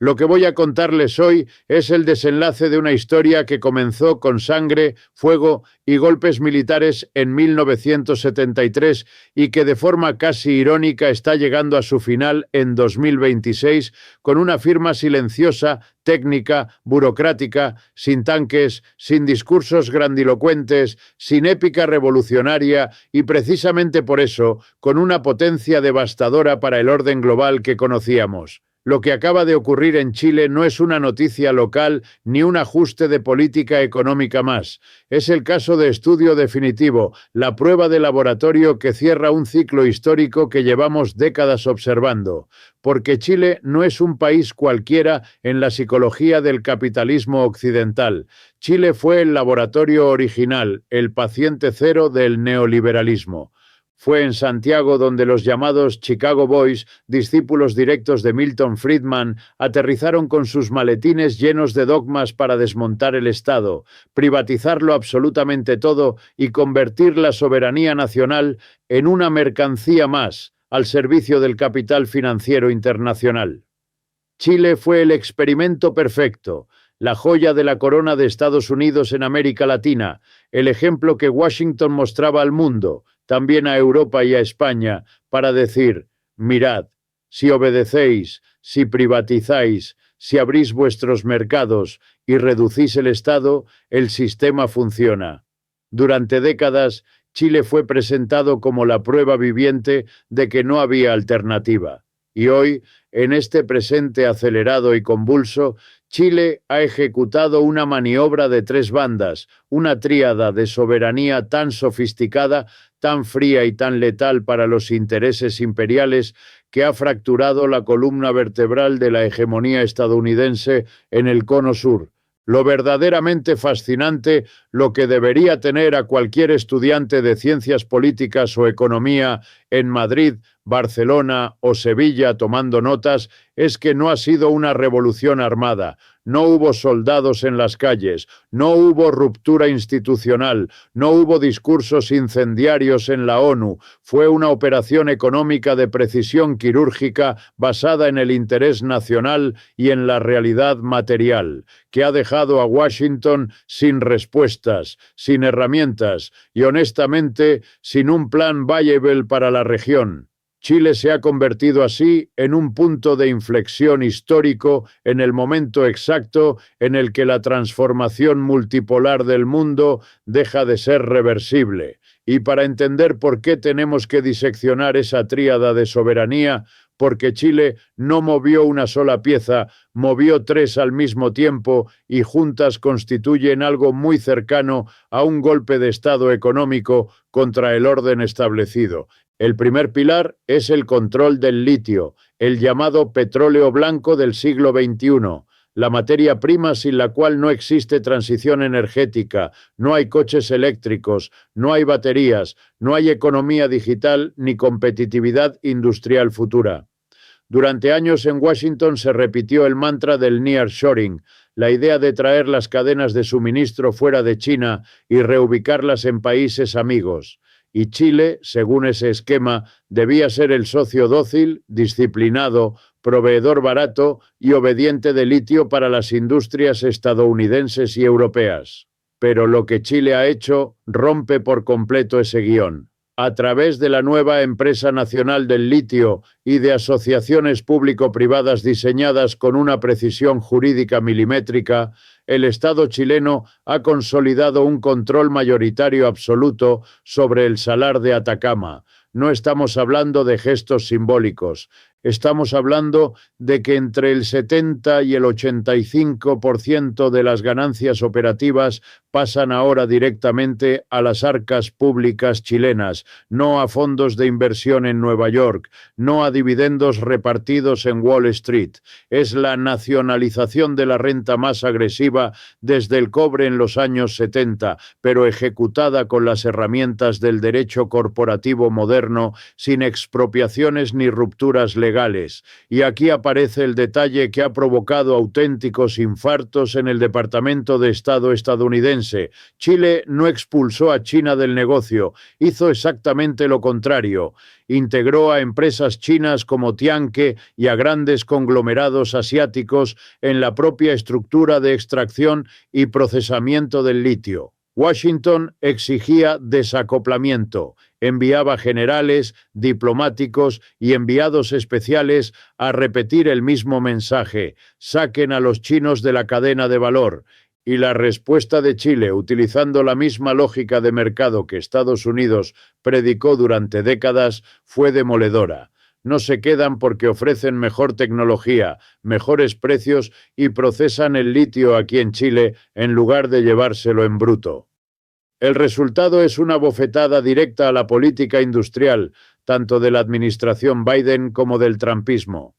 Lo que voy a contarles hoy es el desenlace de una historia que comenzó con sangre, fuego y golpes militares en 1973 y que de forma casi irónica está llegando a su final en 2026 con una firma silenciosa, técnica, burocrática, sin tanques, sin discursos grandilocuentes, sin épica revolucionaria y precisamente por eso con una potencia devastadora para el orden global que conocíamos. Lo que acaba de ocurrir en Chile no es una noticia local ni un ajuste de política económica más. Es el caso de estudio definitivo, la prueba de laboratorio que cierra un ciclo histórico que llevamos décadas observando. Porque Chile no es un país cualquiera en la psicología del capitalismo occidental. Chile fue el laboratorio original, el paciente cero del neoliberalismo. Fue en Santiago donde los llamados Chicago Boys, discípulos directos de Milton Friedman, aterrizaron con sus maletines llenos de dogmas para desmontar el Estado, privatizarlo absolutamente todo y convertir la soberanía nacional en una mercancía más al servicio del capital financiero internacional. Chile fue el experimento perfecto, la joya de la corona de Estados Unidos en América Latina, el ejemplo que Washington mostraba al mundo, también a Europa y a España, para decir, mirad, si obedecéis, si privatizáis, si abrís vuestros mercados y reducís el Estado, el sistema funciona. Durante décadas, Chile fue presentado como la prueba viviente de que no había alternativa. Y hoy, en este presente acelerado y convulso, Chile ha ejecutado una maniobra de tres bandas, una tríada de soberanía tan sofisticada, tan fría y tan letal para los intereses imperiales que ha fracturado la columna vertebral de la hegemonía estadounidense en el cono sur. Lo verdaderamente fascinante, lo que debería tener a cualquier estudiante de ciencias políticas o economía en Madrid, Barcelona o Sevilla tomando notas, es que no ha sido una revolución armada, no hubo soldados en las calles, no hubo ruptura institucional, no hubo discursos incendiarios en la ONU, fue una operación económica de precisión quirúrgica basada en el interés nacional y en la realidad material, que ha dejado a Washington sin respuestas, sin herramientas y honestamente sin un plan viable para la región. Chile se ha convertido así en un punto de inflexión histórico en el momento exacto en el que la transformación multipolar del mundo deja de ser reversible. Y para entender por qué tenemos que diseccionar esa tríada de soberanía, porque Chile no movió una sola pieza, movió tres al mismo tiempo y juntas constituyen algo muy cercano a un golpe de Estado económico contra el orden establecido. El primer pilar es el control del litio, el llamado petróleo blanco del siglo XXI, la materia prima sin la cual no existe transición energética, no hay coches eléctricos, no hay baterías, no hay economía digital ni competitividad industrial futura. Durante años en Washington se repitió el mantra del nearshoring, la idea de traer las cadenas de suministro fuera de China y reubicarlas en países amigos. Y Chile, según ese esquema, debía ser el socio dócil, disciplinado, proveedor barato y obediente de litio para las industrias estadounidenses y europeas. Pero lo que Chile ha hecho rompe por completo ese guión. A través de la nueva Empresa Nacional del Litio y de asociaciones público-privadas diseñadas con una precisión jurídica milimétrica, el Estado chileno ha consolidado un control mayoritario absoluto sobre el Salar de Atacama. No estamos hablando de gestos simbólicos. Estamos hablando de que entre el 70 y el 85% de las ganancias operativas pasan ahora directamente a las arcas públicas chilenas, no a fondos de inversión en Nueva York, no a dividendos repartidos en Wall Street. Es la nacionalización de la renta más agresiva desde el cobre en los años 70, pero ejecutada con las herramientas del derecho corporativo moderno, sin expropiaciones ni rupturas legales. ilegales. Y aquí aparece el detalle que ha provocado auténticos infartos en el Departamento de Estado estadounidense. Chile no expulsó a China del negocio, hizo exactamente lo contrario. Integró a empresas chinas como Tianke y a grandes conglomerados asiáticos en la propia estructura de extracción y procesamiento del litio. Washington exigía desacoplamiento, enviaba generales, diplomáticos y enviados especiales a repetir el mismo mensaje: saquen a los chinos de la cadena de valor. Y la respuesta de Chile, utilizando la misma lógica de mercado que Estados Unidos predicó durante décadas, fue demoledora. No se quedan porque ofrecen mejor tecnología, mejores precios y procesan el litio aquí en Chile en lugar de llevárselo en bruto. El resultado es una bofetada directa a la política industrial, tanto de la administración Biden como del trumpismo.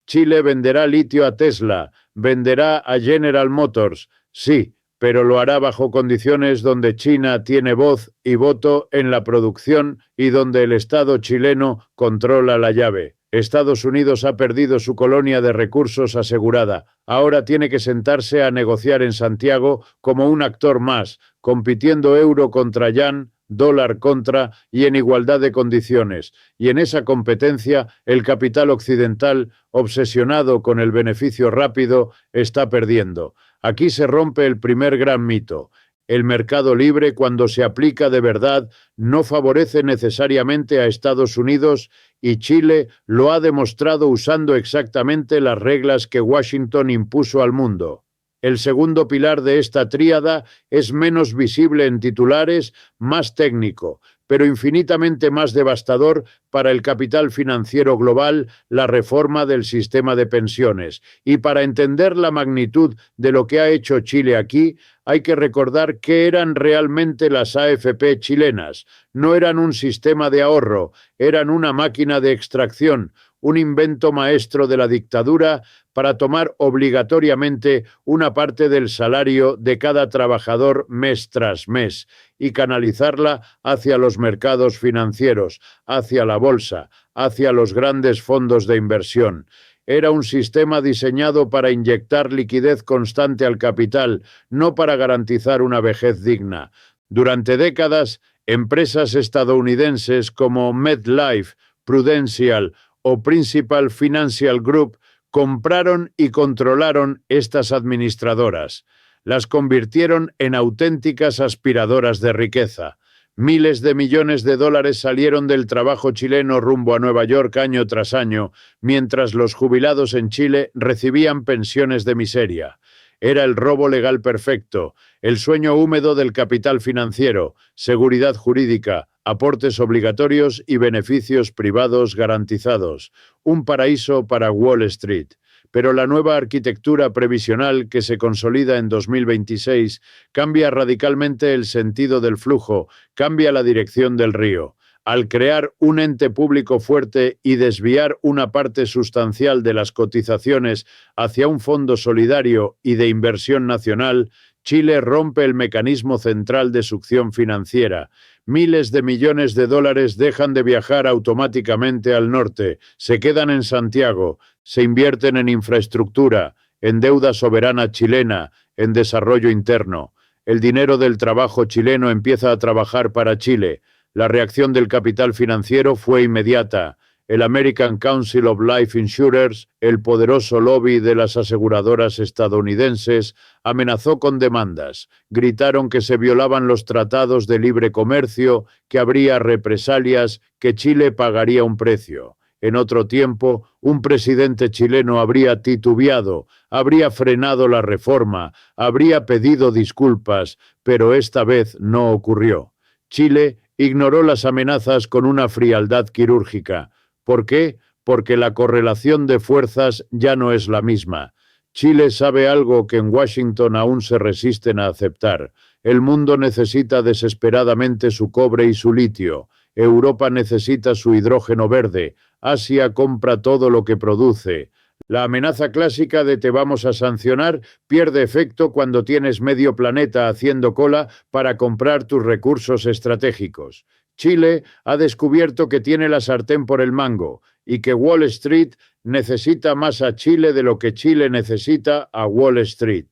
Chile venderá litio a Tesla, venderá a General Motors, sí, pero lo hará bajo condiciones donde China tiene voz y voto en la producción y donde el Estado chileno controla la llave. Estados Unidos ha perdido su colonia de recursos asegurada. Ahora tiene que sentarse a negociar en Santiago como un actor más, compitiendo euro contra yan, dólar contra y en igualdad de condiciones. Y en esa competencia, el capital occidental, obsesionado con el beneficio rápido, está perdiendo. Aquí se rompe el primer gran mito. El mercado libre, cuando se aplica de verdad, no favorece necesariamente a Estados Unidos, y Chile lo ha demostrado usando exactamente las reglas que Washington impuso al mundo. El segundo pilar de esta tríada es menos visible en titulares, más técnico, pero infinitamente más devastador para el capital financiero global: la reforma del sistema de pensiones. Y para entender la magnitud de lo que ha hecho Chile aquí, hay que recordar qué eran realmente las AFP chilenas. No eran un sistema de ahorro, eran una máquina de extracción, un invento maestro de la dictadura para tomar obligatoriamente una parte del salario de cada trabajador mes tras mes y canalizarla hacia los mercados financieros, hacia la bolsa, hacia los grandes fondos de inversión. Era un sistema diseñado para inyectar liquidez constante al capital, no para garantizar una vejez digna. Durante décadas, empresas estadounidenses como MetLife, Prudential o Principal Financial Group compraron y controlaron estas administradoras. Las convirtieron en auténticas aspiradoras de riqueza. Miles de millones de dólares salieron del trabajo chileno rumbo a Nueva York año tras año, mientras los jubilados en Chile recibían pensiones de miseria. Era el robo legal perfecto, el sueño húmedo del capital financiero: seguridad jurídica, aportes obligatorios y beneficios privados garantizados. Un paraíso para Wall Street. Pero la nueva arquitectura previsional que se consolida en 2026 cambia radicalmente el sentido del flujo, cambia la dirección del río. Al crear un ente público fuerte y desviar una parte sustancial de las cotizaciones hacia un fondo solidario y de inversión nacional, Chile rompe el mecanismo central de succión financiera. Miles de millones de dólares dejan de viajar automáticamente al norte, se quedan en Santiago, se invierten en infraestructura, en deuda soberana chilena, en desarrollo interno. El dinero del trabajo chileno empieza a trabajar para Chile. La reacción del capital financiero fue inmediata. El American Council of Life Insurers, el poderoso lobby de las aseguradoras estadounidenses, amenazó con demandas. Gritaron que se violaban los tratados de libre comercio, que habría represalias, que Chile pagaría un precio. En otro tiempo, un presidente chileno habría titubeado, habría frenado la reforma, habría pedido disculpas, pero esta vez no ocurrió. Chile ignoró las amenazas con una frialdad quirúrgica. ¿Por qué? Porque la correlación de fuerzas ya no es la misma. Chile sabe algo que en Washington aún se resisten a aceptar. El mundo necesita desesperadamente su cobre y su litio. Europa necesita su hidrógeno verde. Asia compra todo lo que produce. La amenaza clásica de te vamos a sancionar pierde efecto cuando tienes medio planeta haciendo cola para comprar tus recursos estratégicos. Chile ha descubierto que tiene la sartén por el mango y que Wall Street necesita más a Chile de lo que Chile necesita a Wall Street.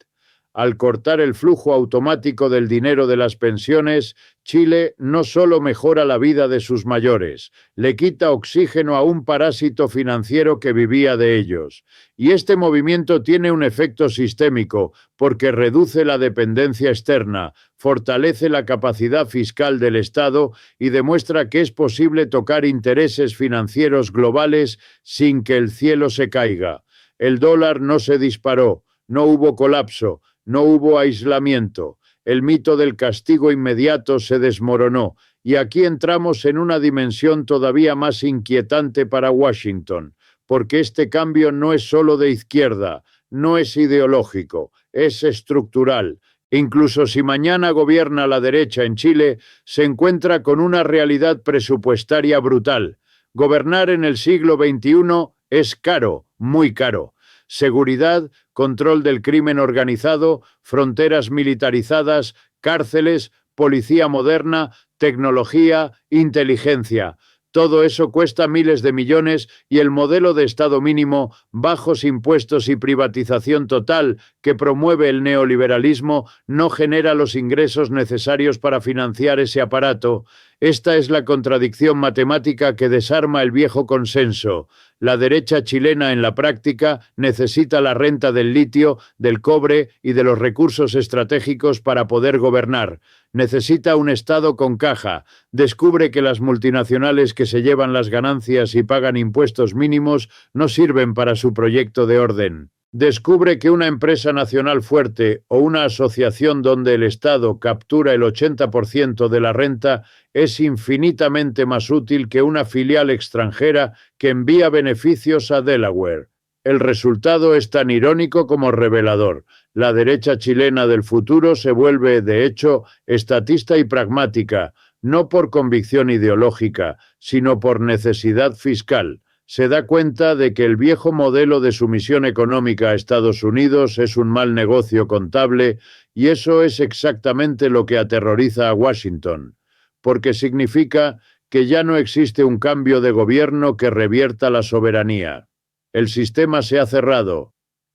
Al cortar el flujo automático del dinero de las pensiones, Chile no solo mejora la vida de sus mayores, le quita oxígeno a un parásito financiero que vivía de ellos. Y este movimiento tiene un efecto sistémico, porque reduce la dependencia externa, fortalece la capacidad fiscal del Estado y demuestra que es posible tocar intereses financieros globales sin que el cielo se caiga. El dólar no se disparó, no hubo colapso, no hubo aislamiento, el mito del castigo inmediato se desmoronó, y aquí entramos en una dimensión todavía más inquietante para Washington, porque este cambio no es solo de izquierda, no es ideológico, es estructural. Incluso si mañana gobierna la derecha en Chile, se encuentra con una realidad presupuestaria brutal. Gobernar en el siglo XXI es caro, muy caro. Seguridad, control del crimen organizado, fronteras militarizadas, cárceles, policía moderna, tecnología, inteligencia. Todo eso cuesta miles de millones y el modelo de Estado mínimo, bajos impuestos y privatización total que promueve el neoliberalismo no genera los ingresos necesarios para financiar ese aparato. Esta es la contradicción matemática que desarma el viejo consenso. La derecha chilena en la práctica necesita la renta del litio, del cobre y de los recursos estratégicos para poder gobernar. Necesita un Estado con caja. Descubre que las multinacionales que se llevan las ganancias y pagan impuestos mínimos no sirven para su proyecto de orden. Descubre que una empresa nacional fuerte o una asociación donde el Estado captura el 80% de la renta es infinitamente más útil que una filial extranjera que envía beneficios a Delaware. El resultado es tan irónico como revelador. La derecha chilena del futuro se vuelve, de hecho, estatista y pragmática, no por convicción ideológica, sino por necesidad fiscal. Se da cuenta de que el viejo modelo de sumisión económica a Estados Unidos es un mal negocio contable y eso es exactamente lo que aterroriza a Washington, porque significa que ya no existe un cambio de gobierno que revierta la soberanía. El sistema se ha cerrado.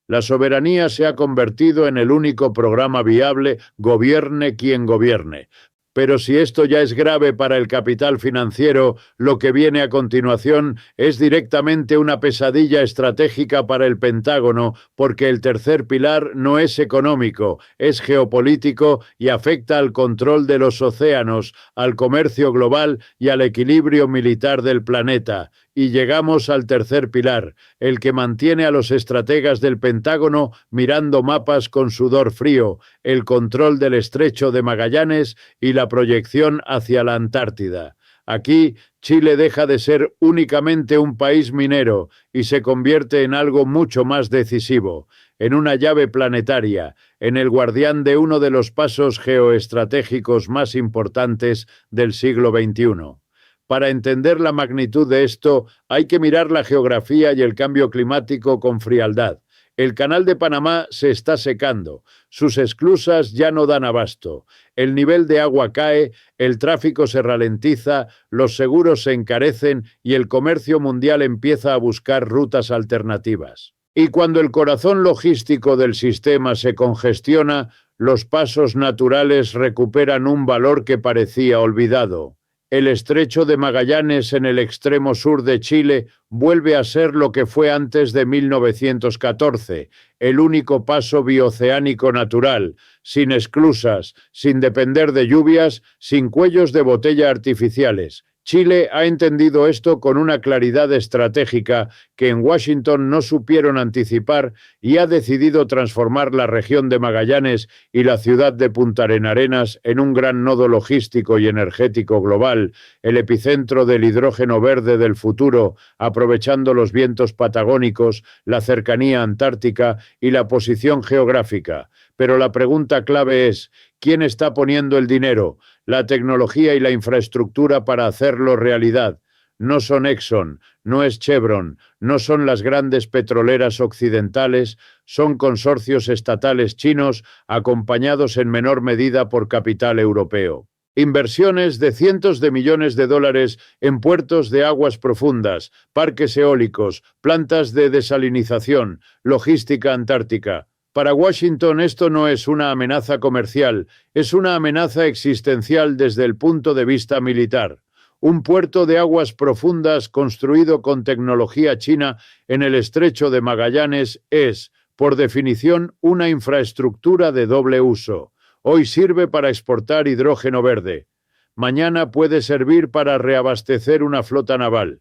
La soberanía se ha convertido en el único programa viable, gobierne quien gobierne. Pero si esto ya es grave para el capital financiero, lo que viene a continuación es directamente una pesadilla estratégica para el Pentágono, porque el tercer pilar no es económico, es geopolítico y afecta al control de los océanos, al comercio global y al equilibrio militar del planeta. Y llegamos al tercer pilar, el que mantiene a los estrategas del Pentágono mirando mapas con sudor frío, el control del estrecho de Magallanes y la proyección hacia la Antártida. Aquí, Chile deja de ser únicamente un país minero y se convierte en algo mucho más decisivo, en una llave planetaria, en el guardián de uno de los pasos geoestratégicos más importantes del siglo XXI. Para entender la magnitud de esto, hay que mirar la geografía y el cambio climático con frialdad. El canal de Panamá se está secando, sus esclusas ya no dan abasto, el nivel de agua cae, el tráfico se ralentiza, los seguros se encarecen y el comercio mundial empieza a buscar rutas alternativas. Y cuando el corazón logístico del sistema se congestiona, los pasos naturales recuperan un valor que parecía olvidado. El estrecho de Magallanes en el extremo sur de Chile vuelve a ser lo que fue antes de 1914, el único paso bioceánico natural, sin esclusas, sin depender de lluvias, sin cuellos de botella artificiales. Chile ha entendido esto con una claridad estratégica que en Washington no supieron anticipar y ha decidido transformar la región de Magallanes y la ciudad de Punta Arenas en un gran nodo logístico y energético global, el epicentro del hidrógeno verde del futuro, aprovechando los vientos patagónicos, la cercanía antártica y la posición geográfica. Pero la pregunta clave es, ¿quién está poniendo el dinero, la tecnología y la infraestructura para hacerlo realidad? No son Exxon, no es Chevron, no son las grandes petroleras occidentales, son consorcios estatales chinos acompañados en menor medida por capital europeo. Inversiones de cientos de millones de dólares en puertos de aguas profundas, parques eólicos, plantas de desalinización, logística antártica. Para Washington esto no es una amenaza comercial, es una amenaza existencial desde el punto de vista militar. Un puerto de aguas profundas construido con tecnología china en el estrecho de Magallanes es, por definición, una infraestructura de doble uso. Hoy sirve para exportar hidrógeno verde. Mañana puede servir para reabastecer una flota naval.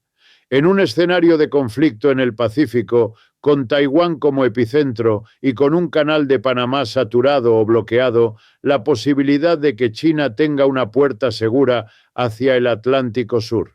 En un escenario de conflicto en el Pacífico, con Taiwán como epicentro y con un canal de Panamá saturado o bloqueado, la posibilidad de que China tenga una puerta segura hacia el Atlántico Sur.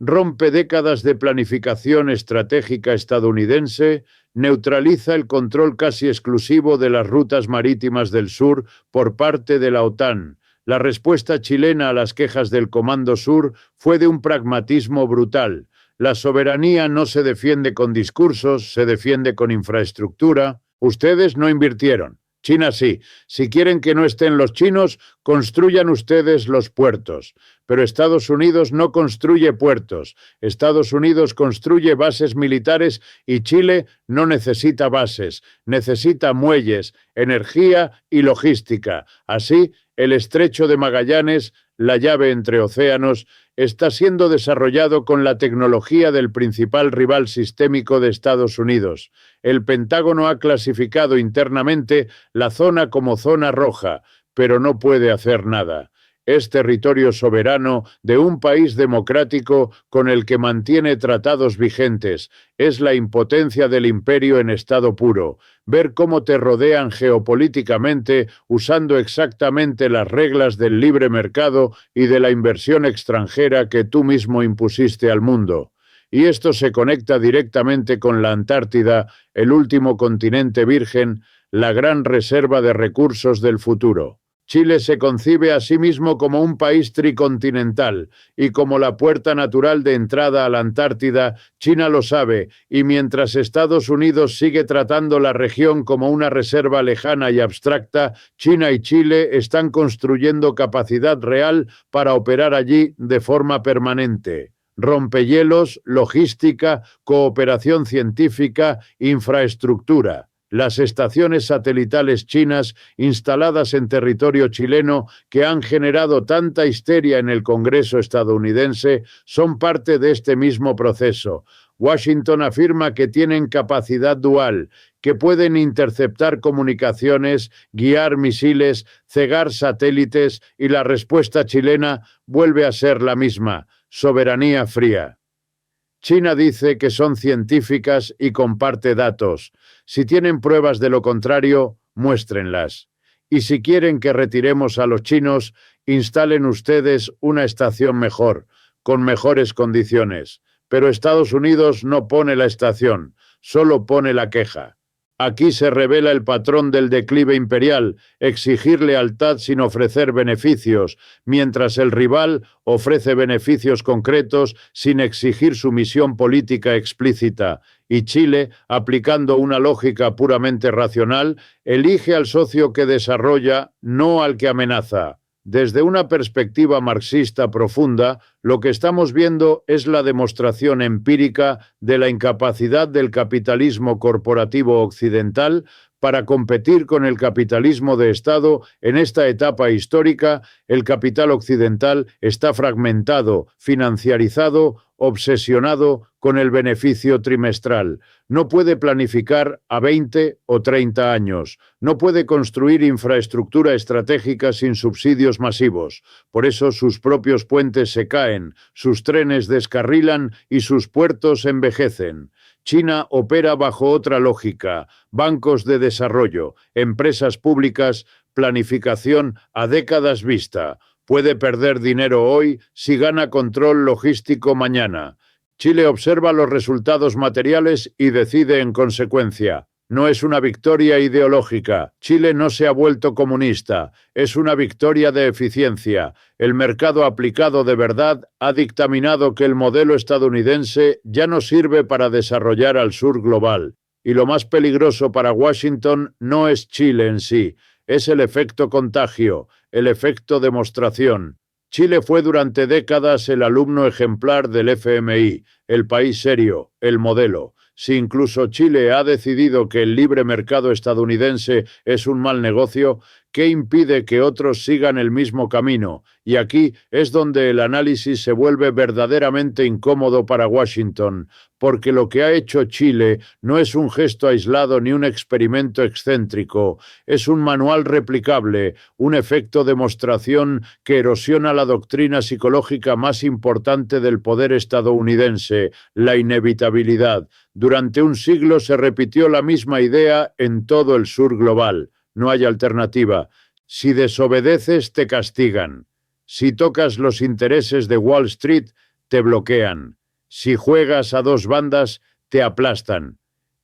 Rompe décadas de planificación estratégica estadounidense, neutraliza el control casi exclusivo de las rutas marítimas del sur por parte de la OTAN. La respuesta chilena a las quejas del Comando Sur fue de un pragmatismo brutal. La soberanía no se defiende con discursos, se defiende con infraestructura. Ustedes no invirtieron. China sí. Si quieren que no estén los chinos, construyan ustedes los puertos. Pero Estados Unidos no construye puertos. Estados Unidos construye bases militares y Chile no necesita bases. Necesita muelles, energía y logística. Así, el estrecho de Magallanes, la llave entre océanos, está siendo desarrollado con la tecnología del principal rival sistémico de Estados Unidos. El Pentágono ha clasificado internamente la zona como zona roja, pero no puede hacer nada. Es territorio soberano de un país democrático con el que mantiene tratados vigentes. Es la impotencia del imperio en estado puro. Ver cómo te rodean geopolíticamente usando exactamente las reglas del libre mercado y de la inversión extranjera que tú mismo impusiste al mundo. Y esto se conecta directamente con la Antártida, el último continente virgen, la gran reserva de recursos del futuro. Chile se concibe a sí mismo como un país tricontinental y como la puerta natural de entrada a la Antártida. China lo sabe, y mientras Estados Unidos sigue tratando la región como una reserva lejana y abstracta, China y Chile están construyendo capacidad real para operar allí de forma permanente. Rompehielos, logística, cooperación científica, infraestructura. Las estaciones satelitales chinas instaladas en territorio chileno que han generado tanta histeria en el Congreso estadounidense son parte de este mismo proceso. Washington afirma que tienen capacidad dual, que pueden interceptar comunicaciones, guiar misiles, cegar satélites, y la respuesta chilena vuelve a ser la misma: soberanía fría. China dice que son científicas y comparte datos. Si tienen pruebas de lo contrario, muéstrenlas. Y si quieren que retiremos a los chinos, instalen ustedes una estación mejor, con mejores condiciones. Pero Estados Unidos no pone la estación, solo pone la queja. Aquí se revela el patrón del declive imperial: exigir lealtad sin ofrecer beneficios, mientras el rival ofrece beneficios concretos sin exigir sumisión política explícita. Y Chile, aplicando una lógica puramente racional, elige al socio que desarrolla, no al que amenaza. Desde una perspectiva marxista profunda, lo que estamos viendo es la demostración empírica de la incapacidad del capitalismo corporativo occidental para competir con el capitalismo de Estado. En esta etapa histórica, el capital occidental está fragmentado, financiarizado, obsesionado con el beneficio trimestral. No puede planificar a 20 o 30 años. No puede construir infraestructura estratégica sin subsidios masivos. Por eso sus propios puentes se caen, sus trenes descarrilan y sus puertos envejecen. China opera bajo otra lógica: bancos de desarrollo, empresas públicas, planificación a décadas vista. Puede perder dinero hoy si gana control logístico mañana. Chile observa los resultados materiales y decide en consecuencia. No es una victoria ideológica. Chile no se ha vuelto comunista. Es una victoria de eficiencia. El mercado aplicado de verdad ha dictaminado que el modelo estadounidense ya no sirve para desarrollar al sur global. Y lo más peligroso para Washington no es Chile en sí, es el efecto contagio, el efecto demostración. Chile fue durante décadas el alumno ejemplar del FMI, el país serio, el modelo. Si incluso Chile ha decidido que el libre mercado estadounidense es un mal negocio, ¿qué impide que otros sigan el mismo camino? Y aquí es donde el análisis se vuelve verdaderamente incómodo para Washington, porque lo que ha hecho Chile no es un gesto aislado ni un experimento excéntrico, es un manual replicable, un efecto demostración que erosiona la doctrina psicológica más importante del poder estadounidense, la inevitabilidad. Durante un siglo se repitió la misma idea en todo el sur global. No hay alternativa. Si desobedeces, te castigan. Si tocas los intereses de Wall Street, te bloquean. Si juegas a dos bandas, te aplastan.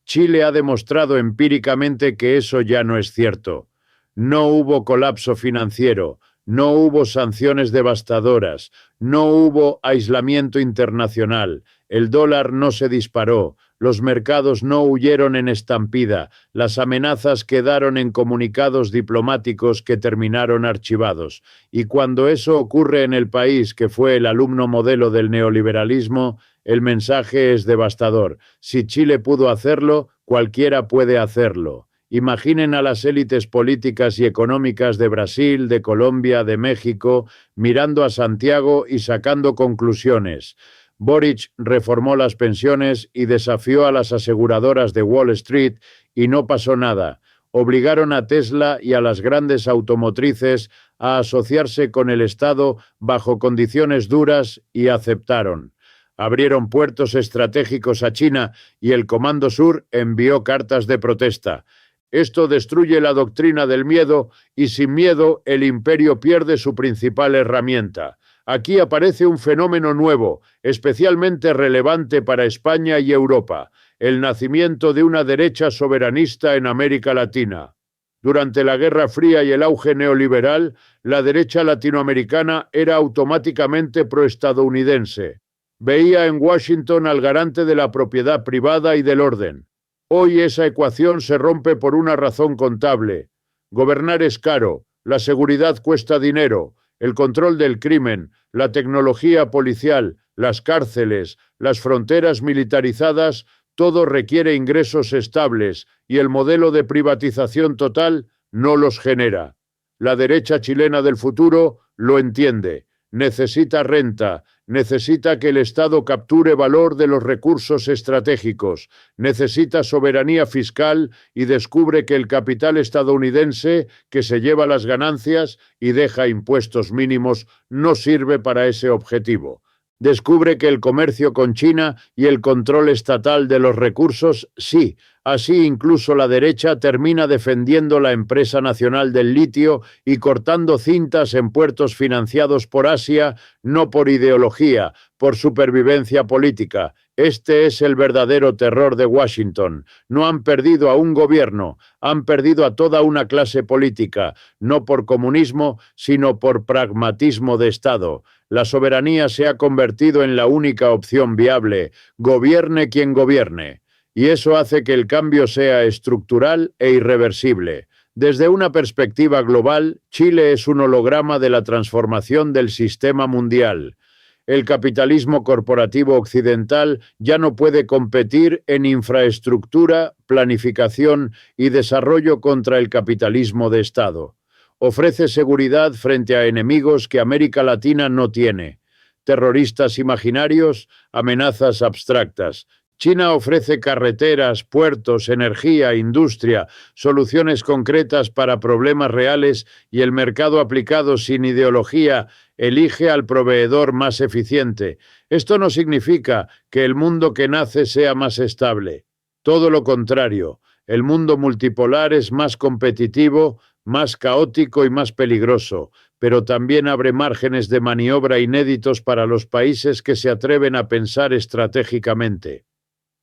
Chile ha demostrado empíricamente que eso ya no es cierto. No hubo colapso financiero, no hubo sanciones devastadoras, no hubo aislamiento internacional, el dólar no se disparó, los mercados no huyeron en estampida, las amenazas quedaron en comunicados diplomáticos que terminaron archivados. Y cuando eso ocurre en el país que fue el alumno modelo del neoliberalismo, el mensaje es devastador. Si Chile pudo hacerlo, cualquiera puede hacerlo. Imaginen a las élites políticas y económicas de Brasil, de Colombia, de México, mirando a Santiago y sacando conclusiones. Boric reformó las pensiones y desafió a las aseguradoras de Wall Street y no pasó nada. Obligaron a Tesla y a las grandes automotrices a asociarse con el Estado bajo condiciones duras y aceptaron. Abrieron puertos estratégicos a China y el Comando Sur envió cartas de protesta. Esto destruye la doctrina del miedo y sin miedo el imperio pierde su principal herramienta. Aquí aparece un fenómeno nuevo, especialmente relevante para España y Europa, el nacimiento de una derecha soberanista en América Latina. Durante la Guerra Fría y el auge neoliberal, la derecha latinoamericana era automáticamente proestadounidense. Veía en Washington al garante de la propiedad privada y del orden. Hoy esa ecuación se rompe por una razón contable. Gobernar es caro, la seguridad cuesta dinero, el control del crimen, la tecnología policial, las cárceles, las fronteras militarizadas, todo requiere ingresos estables y el modelo de privatización total no los genera. La derecha chilena del futuro lo entiende. Necesita renta, necesita que el Estado capture valor de los recursos estratégicos, necesita soberanía fiscal y descubre que el capital estadounidense, que se lleva las ganancias y deja impuestos mínimos, no sirve para ese objetivo. Descubre que el comercio con China y el control estatal de los recursos, sí. Así incluso la derecha termina defendiendo la empresa nacional del litio y cortando cintas en puertos financiados por Asia, no por ideología, por supervivencia política. Este es el verdadero terror de Washington. No han perdido a un gobierno, han perdido a toda una clase política, no por comunismo, sino por pragmatismo de Estado. La soberanía se ha convertido en la única opción viable, gobierne quien gobierne. Y eso hace que el cambio sea estructural e irreversible. Desde una perspectiva global, Chile es un holograma de la transformación del sistema mundial. El capitalismo corporativo occidental ya no puede competir en infraestructura, planificación y desarrollo contra el capitalismo de Estado. Ofrece seguridad frente a enemigos que América Latina no tiene. Terroristas imaginarios, amenazas abstractas. China ofrece carreteras, puertos, energía, industria, soluciones concretas para problemas reales y el mercado aplicado sin ideología elige al proveedor más eficiente. Esto no significa que el mundo que nace sea más estable. Todo lo contrario, el mundo multipolar es más competitivo, más caótico y más peligroso, pero también abre márgenes de maniobra inéditos para los países que se atreven a pensar estratégicamente.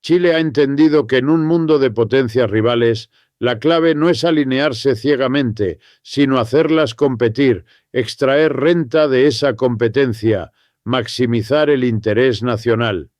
Chile ha entendido que en un mundo de potencias rivales, la clave no es alinearse ciegamente, sino hacerlas competir, extraer renta de esa competencia, maximizar el interés nacional.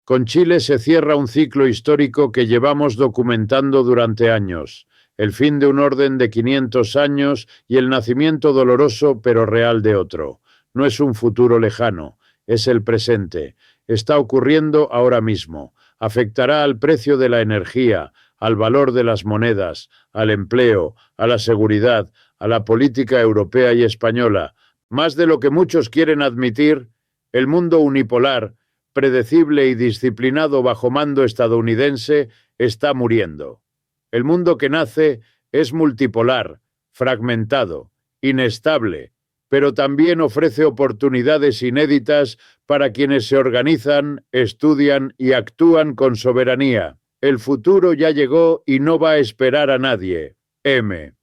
Con Chile se cierra un ciclo histórico que llevamos documentando durante años, el fin de un orden de 500 años y el nacimiento doloroso pero real de otro. no es un futuro lejano, es el presente. Está ocurriendo ahora mismo. Afectará al precio de la energía, al valor de las monedas, al empleo, a la seguridad, a la política europea y española. Más de lo que muchos quieren admitir, el mundo unipolar, predecible y disciplinado bajo mando estadounidense, está muriendo. El mundo que nace es multipolar, fragmentado, inestable, pero también ofrece oportunidades inéditas para quienes se organizan, estudian y actúan con soberanía. El futuro ya llegó y no va a esperar a nadie. M.